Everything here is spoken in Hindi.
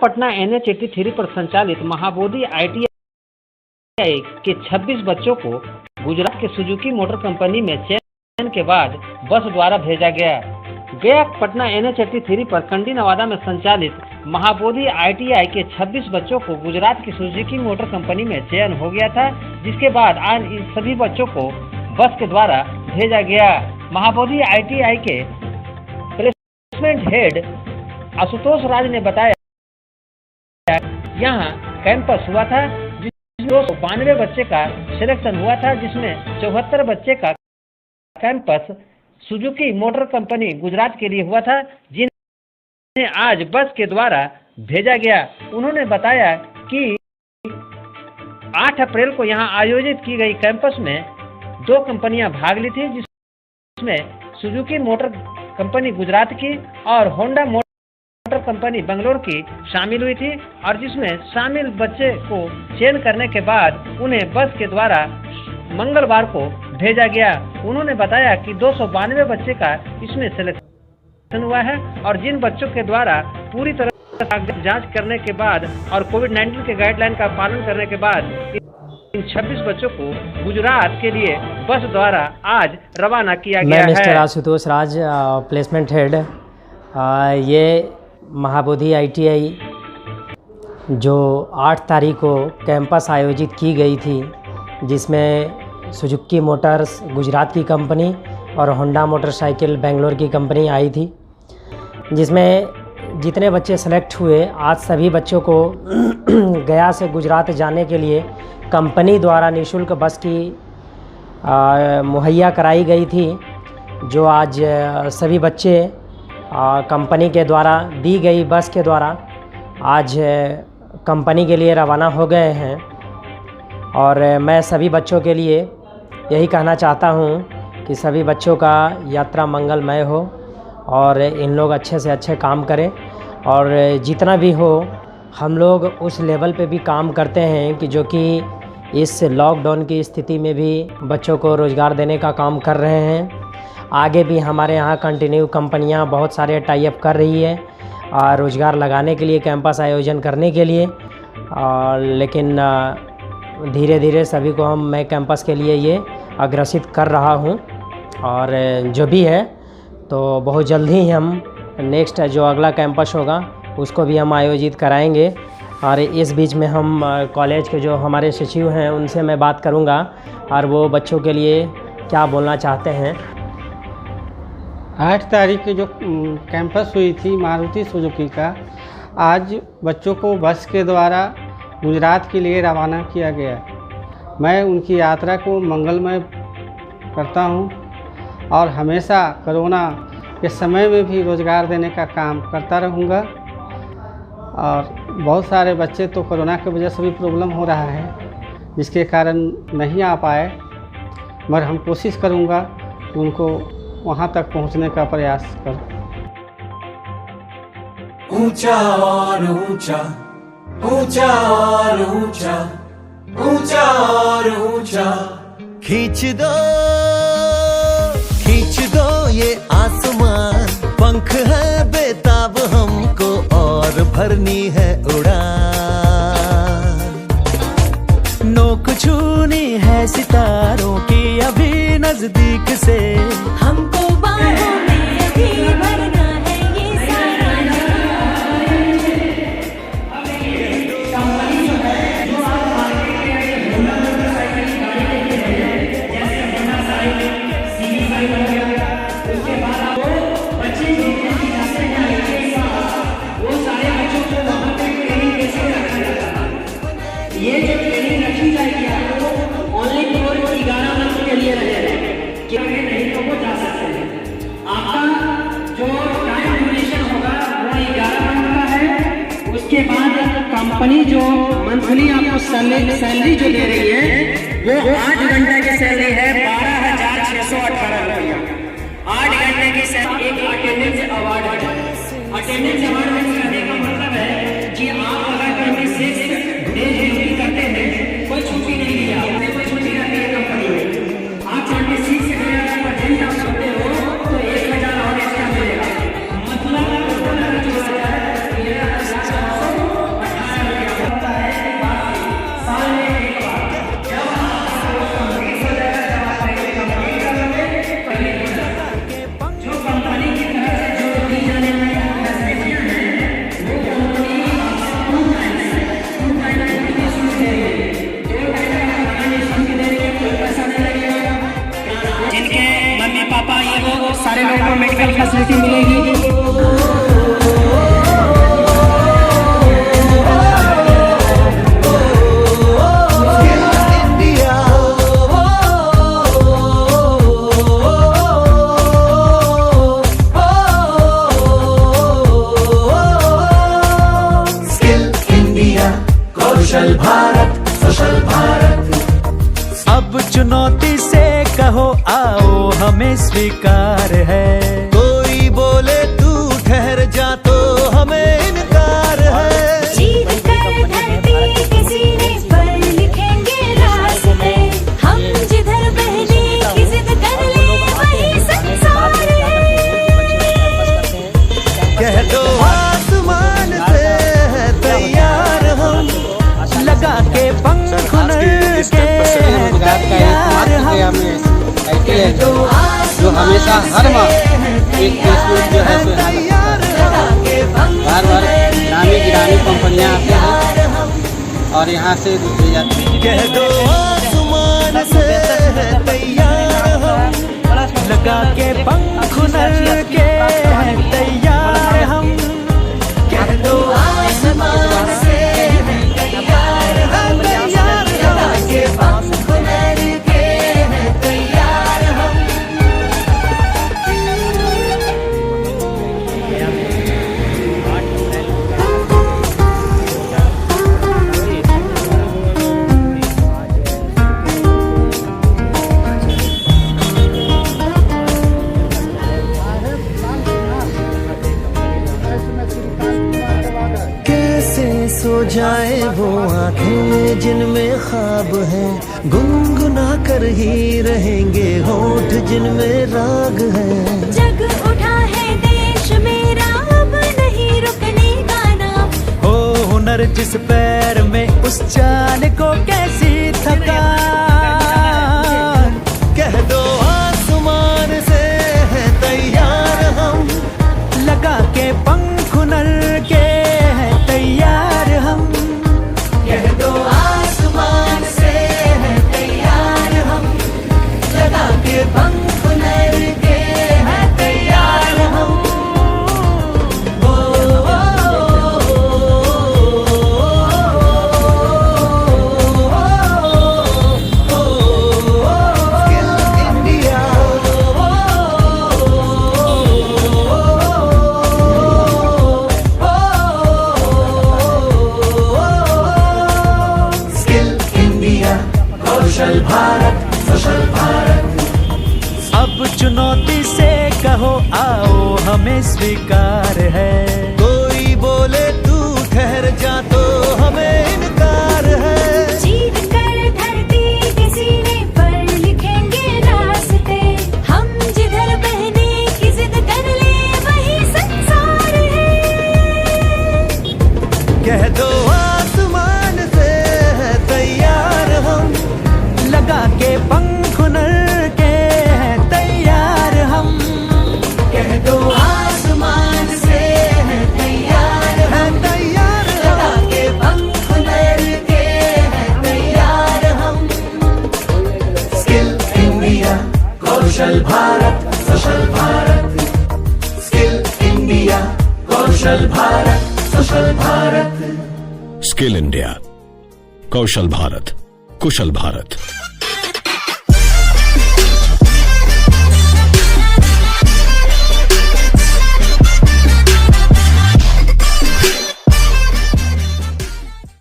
पटना NH-83 पर संचालित महाबोधि ITI के 26 बच्चों को गुजरात के सुजुकी मोटर कंपनी में चयन के बाद बस द्वारा भेजा गया। पटना NH-83 पर कंडी नवादा में संचालित महाबोधि ITI के 26 बच्चों को गुजरात की सुजुकी मोटर कंपनी में चयन हो गया था, जिसके बाद आज इन सभी बच्चों को बस के द्वारा भेजा गया। महाबोधि ITI के प्लेसमेंट हेड आशुतोष राज ने बताया, यहाँ कैंपस हुआ था जिसमें 292 बच्चे का सिलेक्शन हुआ था, जिसमें 74 बच्चे का campus Suzuki motor company Gujarat के लिए हुआ था, जिन्हें आज बस के द्वारा भेजा गया। उन्होंने बताया कि 8 अप्रैल को यहाँ आयोजित की गई कैंपस में 2 कंपनियां भाग ली थी, जिसमें सुजुकी मोटर कंपनी गुजरात की और होंडा मोटर कंपनी बेंगलोर की शामिल हुई थी, और जिसमें शामिल बच्चे को चयन करने के बाद उन्हें बस के द्वारा मंगलवार को भेजा गया। उन्होंने बताया कि 292 बच्चे का इसमें सिलेक्शन हुआ है, और जिन बच्चों के द्वारा पूरी तरह से जांच करने के बाद और कोविड-19 के गाइडलाइन का पालन करने के बाद इन 26 बच्चों को गुजरात के लिए बस द्वारा आज रवाना किया गया है। मैं मिस्टर आशुतोष राज, प्लेसमेंट हेड। ये महाबोधि ITI जो 8 तारीख को कैंपस आयोजित की गई थी, जिसमें सुजुकी मोटर्स गुजरात की कंपनी और होंडा मोटरसाइकिल बेंगलोर की कंपनी आई थी, जिसमें जितने बच्चे सेलेक्ट हुए, आज सभी बच्चों को गया से गुजरात जाने के लिए कंपनी द्वारा निःशुल्क बस की मुहैया कराई गई थी, जो आज सभी बच्चे कंपनी के द्वारा दी गई बस के द्वारा आज कंपनी के लिए रवाना हो गए हैं। और मैं सभी बच्चों के लिए यही कहना चाहता हूं कि सभी बच्चों का यात्रा मंगलमय हो और इन लोग अच्छे से अच्छे काम करें, और जितना भी हो हम लोग उस लेवल पे भी काम करते हैं कि जो कि इस लॉकडाउन की स्थिति में भी बच्चों को रोज़गार देने का काम कर रहे हैं। आगे भी हमारे यहाँ कंटिन्यू कंपनियाँ बहुत सारे टाई अप कर रही है रोज़गार लगाने के लिए, कैंपस आयोजन करने के लिए, लेकिन धीरे धीरे सभी को मैं कैंपस के लिए ये अग्रसित कर रहा हूँ, और जो भी है तो बहुत जल्द ही हम नेक्स्ट जो अगला कैंपस होगा उसको भी हम आयोजित कराएंगे। और इस बीच में हम कॉलेज के जो हमारे सचिव हैं उनसे मैं बात करूँगा और वो बच्चों के लिए क्या बोलना चाहते हैं। 8 तारीख की जो कैंपस हुई थी मारुति सुजुकी का, आज बच्चों को बस के द्वारा गुजरात के लिए रवाना किया गया। मैं उनकी यात्रा को मंगलमय करता हूं और हमेशा कोरोना के समय में भी रोज़गार देने का काम करता रहूंगा। और बहुत सारे बच्चे तो कोरोना की वजह से भी प्रॉब्लम हो रहा है, जिसके कारण नहीं आ पाए, मगर हम कोशिश करूंगा कि उनको वहां तक पहुंचने का प्रयास करूं। ऊंचा और ऊंचा, ऊंचा और ऊंचा, ऊंचा और ऊंचा, खींच दो ये आसमान, पंख है बेताब हमको और भरनी है उड़ान। नोक छूनी है सितारों की अभी नजदीक से, हमको बाहों में अभी भरना है ये ये जो ट्रेनिंग रखी जाएगी आपको ओनली केवल 11 मंथ के लिए रहेगा कि नहीं तो वो जा सकते हैं। आपका जो टाइम ड्यूरेशन होगा वो 11 मंथ का है। उसके बाद कंपनी जो मंथली आपको सैलरी जो दे रही है वो 8 घंटे की सैलरी है 12,618 रुपया। 8 घंटे की सैलरी एक अटेंडेंस अवार्ड है। अटेंडेंस अवार्ड में कहने का मतलब है कि आप अगर 26 डेज ड्यूटी करते हैं, कोई छुट्टी नहीं लिया, आपने कोई छुट्टी रखी है कंपनी में, आप 26 से अगर प्रेजेंट आप करते हो तो 1,000 और फैसिलिटी मिलेगी। कौशल भारत, कुशल भारत। अब चुनौती से कहो आओ हमें स्वीकार है। कोई बोले तू ठहर जा तो हमें इनकार है। चीर कर धरती के सीने पर लिखेंगे रास्ते, हम जिधर बहने की जिद कर ले वही संसार है। कह दो आसमान से है तैयार हम, लगा के पंख नर के तैयार हम। जो हमेशा हर माह एक फेसबुक जो है बार बार नामी गिरामी कंपनियां आते हैं और यहाँ से दूसरी जाती है। कह दो आसमान से है तैयार हम, लगा के पंख नर के तैयार हम। कह दो आसमान से सो जाए वो आंखें जिनमें ख्वाब है, गुनगुना कर ही रहेंगे होठ जिनमें राग है। जग उठा है देश मेरा अब नहीं रुकने का नाम, हो हुनर जिस पैर में उस चाल को कैसी थकान। कह दो आसमान से है तैयार हम, लगा के पंख नर के है तैयार हम। कह दो आसमान से है तैयार हम, लगा के पंख नर के है तैयार हम। कौशल भारत, कुशल भारत। अब चुनौती से कहो आओ हमें स्वीकार है। कोई बोले तू ठहर जा तो हमें इनकार है। चीर कर धरती के सीने पर लिखेंगे रास्ते, हम जिधर बहने की जिद कर ले वही संसार है। कह दो आसमान से है तैयार हम, लगा के पंख नर के है तैयार हम। कह दो आसमान से है तैयार हम, लगा के पंख नर के है तैयार हम। स्किल इंडिया, कौशल भारत, कुशल भारत। स्किल इंडिया, कौशल भारत, कुशल भारत। स्किल इंडिया, कौशल भारत, कुशल भारत।